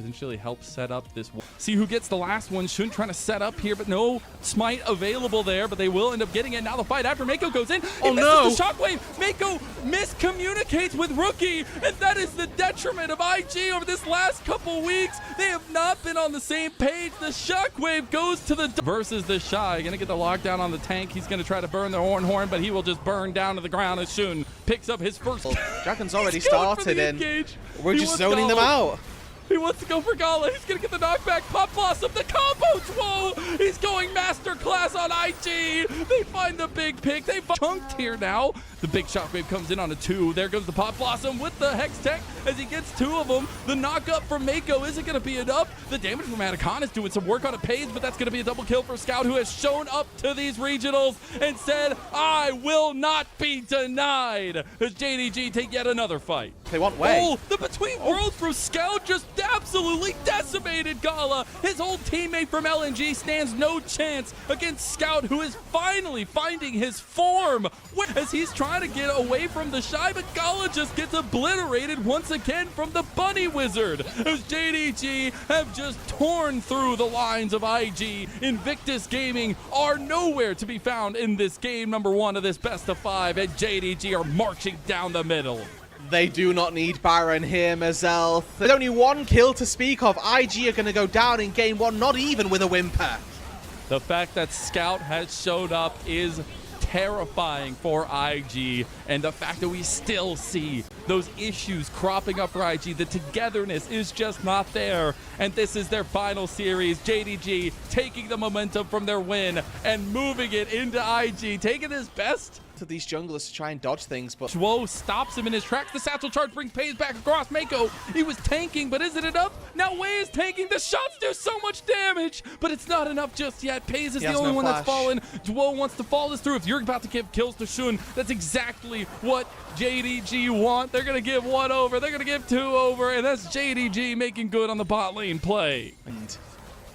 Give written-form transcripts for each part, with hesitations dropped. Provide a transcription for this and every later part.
potentially help set up this. See who gets the last one. Shun trying to set up here, but no smite available there, but they will end up getting it. Now the fight after Mako goes in. Oh no! The shockwave. Mako miscommunicates with Rookie, and that is the detriment of IG over this last couple weeks. They have not been on the same page. The shockwave goes to the versus the Shy. Gonna get the lockdown on the tank. He's gonna try to burn the horn, but he will just burn down to the ground as Shun picks up his first. Dragon's already started and we're just zoning them out. He wants to go for Gala. He's going to get the knockback. Pop Blossom, the combo. Whoa! He's going masterclass on IG. They find the big pick. They chunked here now. The big shockwave comes in on a 2. There goes the Pop Blossom with the Hex Tech as he gets 2 of them. The knockup from Mako isn't going to be enough. The damage from Atacon is doing some work on a page, but that's going to be a double kill for Scout, who has shown up to these regionals and said, I will not be denied. As JDG take yet another fight. They want way. Oh, the Between Worlds from Scout just absolutely decimated Gala. His old teammate from LNG stands no chance against Scout, who is finally finding his form as he's trying to get away from the Shy, but Gala just gets obliterated once again from the Bunny Wizard as JDG have just torn through the lines of IG. Invictus Gaming are nowhere to be found in this game number 1 of this best of 5, and JDG are marching down the middle. They do not need Baron here, Mazel. There's only 1 kill to speak of. IG are going to go down in game 1, not even with a whimper. The fact that Scout has showed up is terrifying for IG, and the fact that we still see those issues cropping up for IG, the togetherness is just not there, and this is their final series. JDG taking the momentum from their win and moving it into IG, taking his best to these junglers to try and dodge things, but Zhuo stops him in his tracks. The satchel charge brings Pays back across Mako. He was tanking, but is it enough? Now Wei is tanking. The shots do so much damage, but it's not enough just yet. Pays is the only one that's fallen. Zhuo wants to fall this through. If you're about to give kills to Shun, that's exactly what JDG want. They're going to give 1 over. They're going to give 2 over, and that's JDG making good on the bot lane play.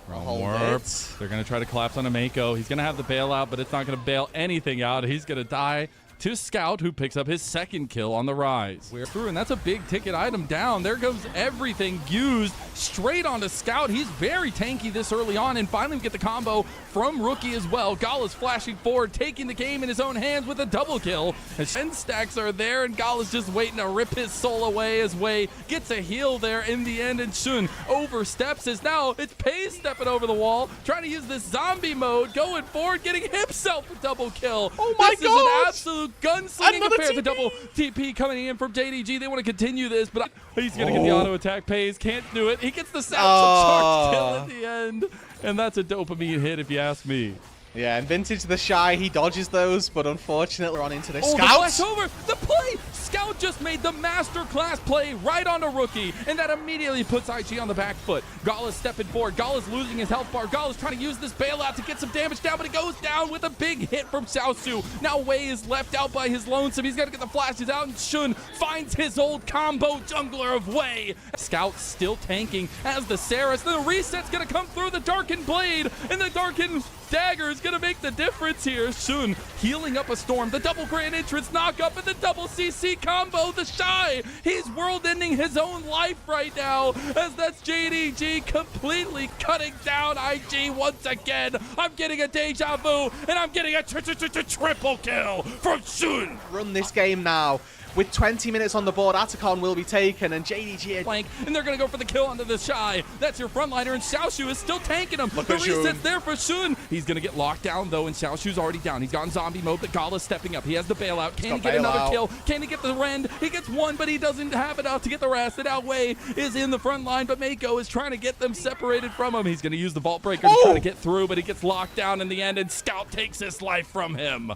They're going to try to collapse on a Mako. He's going to have the bailout, but it's not going to bail anything out. He's going to die to Scout, who picks up his 2nd kill on the Rise. We're through, and that's a big ticket item down. There goes everything used straight onto Scout. He's very tanky this early on, and finally we get the combo from Rookie as well. Gala's flashing forward, taking the game in his own hands with a double kill. As 10 stacks are there, and Gala's just waiting to rip his soul away as Wei gets a heal there in the end, and Shun oversteps as now it's Pays stepping over the wall, trying to use this zombie mode, going forward, getting himself a double kill. Oh my God! This is an absolute gunslinging affair. The double TP coming in from JDG. They want to continue this, but he's going to get the auto attack. Pays can't do it. He gets the satchel charge kill at the end, and that's a dopamine hit if you ask me. Yeah, and Vintage the Shy, he dodges those, but unfortunately on into the Scout. The flash over, the play! Scout just made the masterclass play right onto Rookie, and that immediately puts IG on the back foot. Gala's stepping forward. Gala's losing his health bar. Gala's trying to use this bailout to get some damage down, but he goes down with a big hit from Xiaosu. Now Wei is left out by his lonesome. He's got to get the flashes out, and Shun finds his old combo jungler of Wei. Scout still tanking as the Saris. The reset's going to come through the Darkened Blade, and the Darkened Dagger is going to make the difference here. Shun healing up a Storm, the double Grand Entrance knock up, and the double CC combo. The Shy, he's world-ending his own life right now, as that's JDG completely cutting down IG once again. I'm getting a deja vu, and I'm getting a triple kill from Shun. Run this game now. With 20 minutes on the board, Atacon will be taken, and JDG... Flank, and they're going to go for the kill onto the Shy. That's your frontliner, and Xiaoshu is still tanking him. The reset's there for Shun. He's going to get locked down, though, and Xiaoshu's already down. He's got zombie mode, but Gala's stepping up. He has the bailout. Can he get another kill? Can he get the rend? He gets 1, but he doesn't have enough to get the rest. And now Wei is in the front line, but Mako is trying to get them separated from him. He's going to use the Vault Breaker to try to get through, but he gets locked down in the end, and Scout takes his life from him.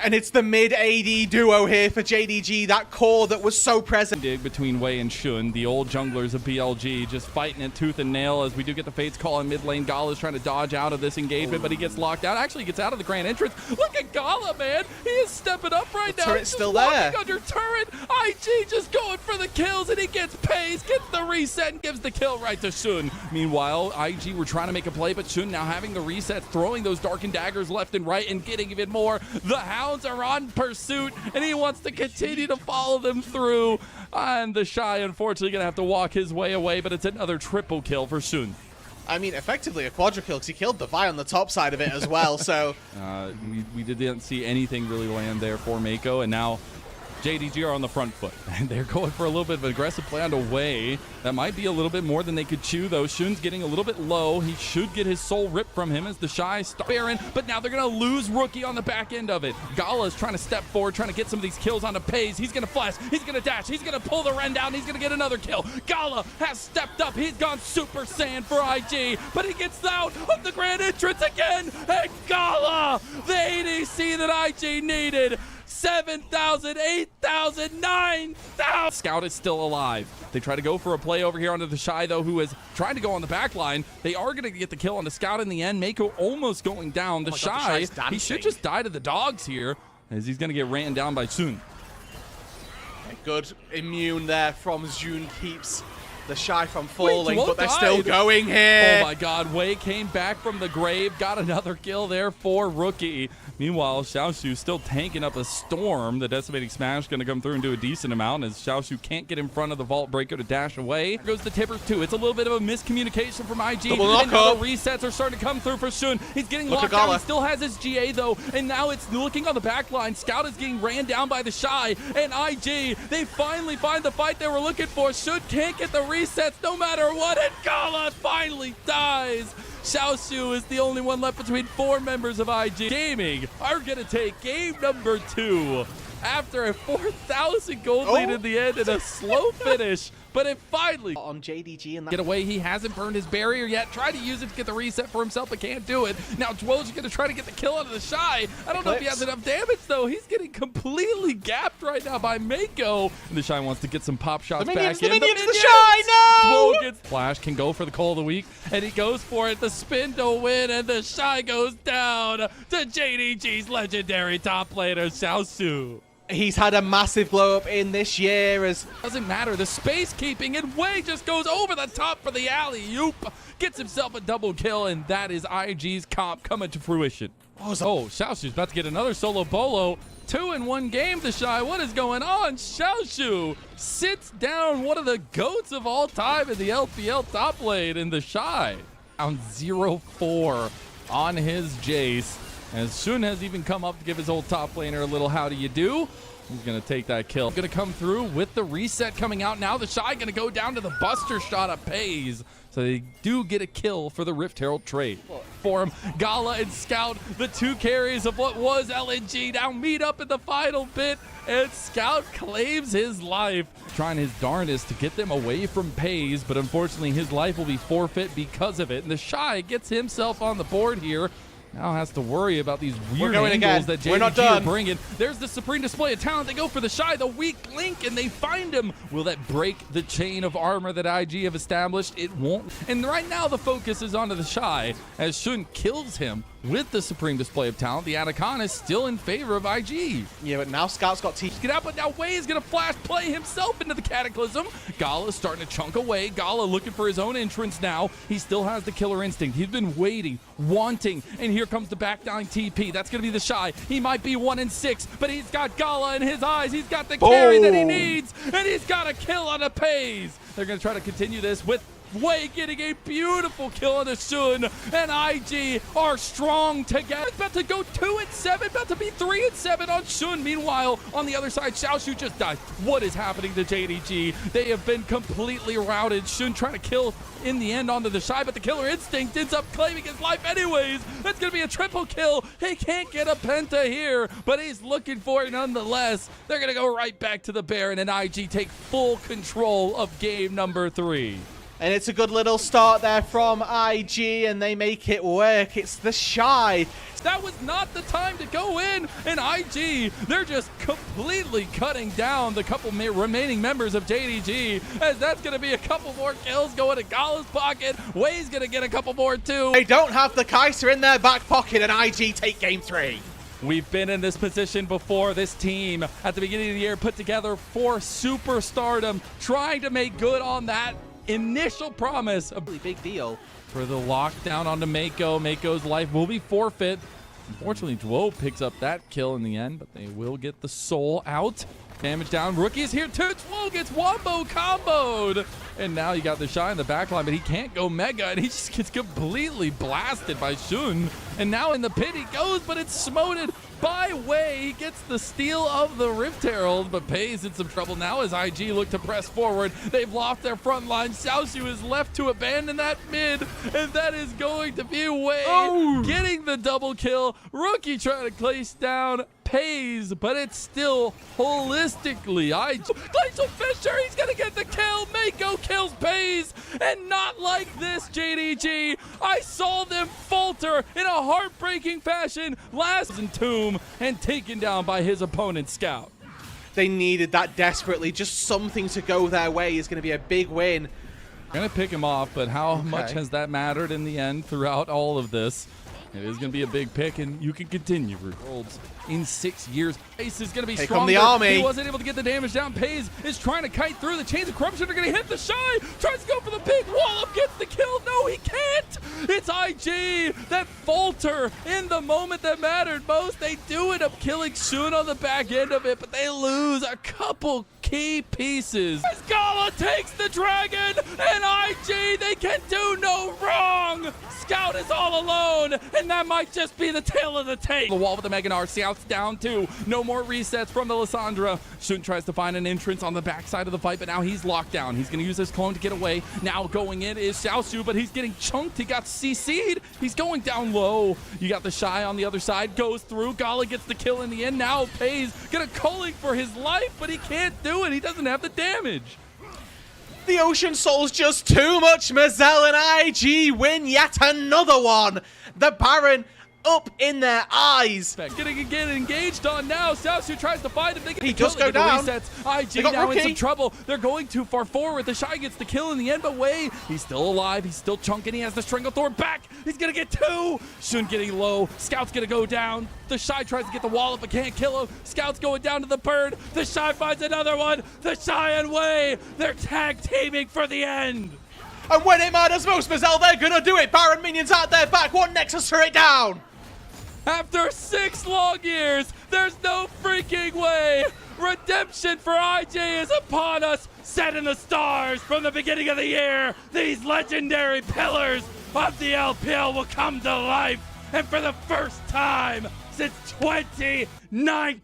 And it's the mid-AD duo here for JDG, that core that was so present. Dig between Wei and Shun, the old junglers of BLG, just fighting it tooth and nail as we do get the Fates call in mid lane. Gala is trying to dodge out of this engagement, but he gets locked out. Actually, he gets out of the Grand Entrance. Look at Gala, man. He is stepping up right now. Turret's still there. Under turret. IG just going for the kills, and he gets Pays, gets the reset, and gives the kill right to Shun. Meanwhile, IG were trying to make a play, but Shun now having the reset, throwing those Darkened Daggers left and right, and getting even more. The hounds are on pursuit, and he wants to continue to follow them through. And the Shy, unfortunately, going to have to walk his way away, but it's another triple kill for Shun. I mean, effectively a quadra kill because he killed the Vi on the top side of it as well, so... we didn't see anything really land there for Mako, and now JDG are on the front foot, and they're going for a little bit of an aggressive play on the way. That might be a little bit more than they could chew, though. Shun's getting a little bit low. He should get his soul ripped from him as the Shy start Baron, but now they're going to lose Rookie on the back end of it. Gala's trying to step forward, trying to get some of these kills onto Pays. He's going to flash. He's going to dash. He's going to pull the Ren down. He's going to get another kill. Gala has stepped up. He's gone Super Saiyan for IG, but he gets out of the grand entrance again, and Gala, the ADC that IG needed. 7,000, 8,000, 9,000. Scout is still alive. They try to go for a play over here onto the Shy, though, who is trying to go on the back line. They are going to get the kill on the Scout in the end. Mako almost going down. The Shy, he should just die to the dogs here, as he's going to get ran down by Sun. Good immune there from Jun keeps the Shy from falling, Wait, but they're died. Still going here. Oh my god, Wei came back from the grave, got another kill there for Rookie. Meanwhile, Xiaoshu still tanking up a storm. The Decimating Smash going to come through and do a decent amount as Xiaoshu can't get in front of the Vault Breaker to dash away. Here goes the Tippers too. It's a little bit of a miscommunication from IG. And now the resets are starting to come through for Shun. He's getting locked down. He still has his GA though. And now it's looking on the back line. Scout is getting ran down by the Shy. And IG, they finally find the fight they were looking for. Shun can't get the resets no matter what. And Gala finally dies. Xiaoshu is the only one left between 4 members of IG. Gaming are going to take game number 2 after a 4,000 gold lead in the end and a slow finish. But it finally on JDG and that get away. He hasn't burned his barrier yet. Tried to use it to get the reset for himself, but can't do it. Now Dwo's going to try to get the kill out of the Shy. I don't know if he has enough damage though. He's getting completely gapped right now by Mako. And the Shy wants to get some pop shots back in. The minions, the Shy, no! Dwo gets Flash, can go for the call of the week, and he goes for it. The spin to win, and the Shy goes down to JDG's legendary top laner, Xiaoshu. He's had a massive glow up in this year as... Doesn't matter. The space keeping, and Wei just goes over the top for the alley-oop. Gets himself a double kill, and that is IG's comp coming to fruition. Oh, Xiaoshu's about to get another solo bolo. 2 in 1 game, the Shy. What is going on? Xiaoshu sits down one of the GOATs of all time in the LPL top lane in the Shy. Down 0-4 on his Jace. As Shun has even come up to give his old top laner a little how do you do. He's going to take that kill. Going to come through with the reset coming out. Now the Shy going to go down to the Buster shot of Pays. So they do get a kill for the Rift Herald trade. For him, Gala and Scout, the 2 carries of what was LNG, now meet up in the final bit. And Scout claims his life, trying his darndest to get them away from Pays. But unfortunately, his life will be forfeit because of it. And the Shy gets himself on the board here. Now has to worry about these weird angles that JDG are bringing. There's the supreme display of talent. They go for the Shy, the weak link, and they find him. Will that break the chain of armor that IG have established? It won't. And right now the focus is onto the Shy as Shun kills him with the supreme display of talent. The Anaconda is still in favor of IG. Yeah, but now Scout's got T. Get out, but now Wei is going to flash play himself into the Cataclysm. Gala's starting to chunk away. Gala looking for his own entrance now. He still has the killer instinct. He's been waiting, wanting, and here comes the back down TP. That's going to be the Shy. He might be 1-6, but he's got Gala in his eyes. He's got the carry that he needs, and he's got a kill on a Pays. They're going to try to continue this with Wei getting a beautiful kill on the Shun, and IG are strong together. About to go 2-7, about to be 3-7 on Shun. Meanwhile, on the other side, Xiaoshu just died. What is happening to JDG? They have been completely routed. Shun trying to kill in the end onto the Shy, but the killer instinct ends up claiming his life anyways. That's going to be a triple kill. He can't get a penta here, but he's looking for it nonetheless. They're going to go right back to the Baron, and IG take full control of game number 3. And it's a good little start there from IG, and they make it work. It's the Shy. That was not the time to go in, and IG, they're just completely cutting down the couple remaining members of JDG, as that's going to be a couple more kills going to Gala's pocket. Wei's going to get a couple more too. They don't have the Kaiser in their back pocket, and IG take game 3. We've been in this position before. This team, at the beginning of the year, put together for superstardom, trying to make good on that initial promise. A really big deal for the lockdown onto Mako. Mako's life will be forfeit. Unfortunately, Dwo picks up that kill in the end, but they will get the soul out. Damage down. Rookie is here too. Dwo gets wombo comboed. And now you got the Shy in the backline, but he can't go mega, and he just gets completely blasted by Shun. And now in the pit he goes, but it's smoted by Wei. He gets the steal of the Rift Herald, but Pays in some trouble now as IG look to press forward. They've lost their front line. Xiaoxiu is left to abandon that mid, and that is going to be Wei getting the double kill. Rookie trying to place down Pays, but it's still holistically Glacial Fisher, he's gonna get the kill. Mako kills Pays, and not like this, JDG. I saw them falter in a heartbreaking fashion last in Tomb and taken down by his opponent Scout. They needed that desperately. Just something to go their way is going to be a big win. Gonna pick him off, but how much has that mattered in the end throughout all of this? It is going to be a big pick, and you can continue worlds in 6 years. Ace is going to be stronger. The army. He wasn't able to get the damage down. Pays is trying to kite through. The chains of corruption are going to hit the Shy. Tries to go for the big wallop. Gets the kill. No, he can't. It's IG that falter in the moment that mattered most. They do end up killing Shun on the back end of it, but they lose a couple key pieces. Gala takes the dragon, and IG, they can do no wrong. Scout is all alone, and that might just be the tail of the tape. The wall with the Meganar. Scout's down too. No more resets from the Lissandra. Shun tries to find an entrance on the backside of the fight, but now he's locked down. He's going to use his clone to get away. Now going in is Xiaoxiu, but he's getting chunked. He got CC'd. He's going down low. You got the Shy on the other side. Goes through. Gala gets the kill in the end. Now Pays gonna calling for his life, but he can't do it. He doesn't have the damage. The Ocean Soul's just too much. Mazel and IG win yet another one. The Baron up in their eyes. Getting engaged on now. Xiaoxiu tries to find him. He does go down. Resets. IG now in some trouble. They're going too far forward. The Shy gets the kill in the end, but Wei, he's still alive. He's still chunking. He has the Stranglethorn back. He's going to get two. Shun getting low. Scout's going to go down. The Shy tries to get the wallop, but can't kill him. Scout's going down to the bird. The Shy finds another one. The Shy and Wei, they're tag teaming for the end. And when it matters most, Mazel, they're going to do it. Baron minions at their back. One Nexus straight down. After 6 long years, there's no freaking way. Redemption for IG is upon us, set in the stars from the beginning of the year. These legendary pillars of the LPL will come to life. And for the first time since 2019,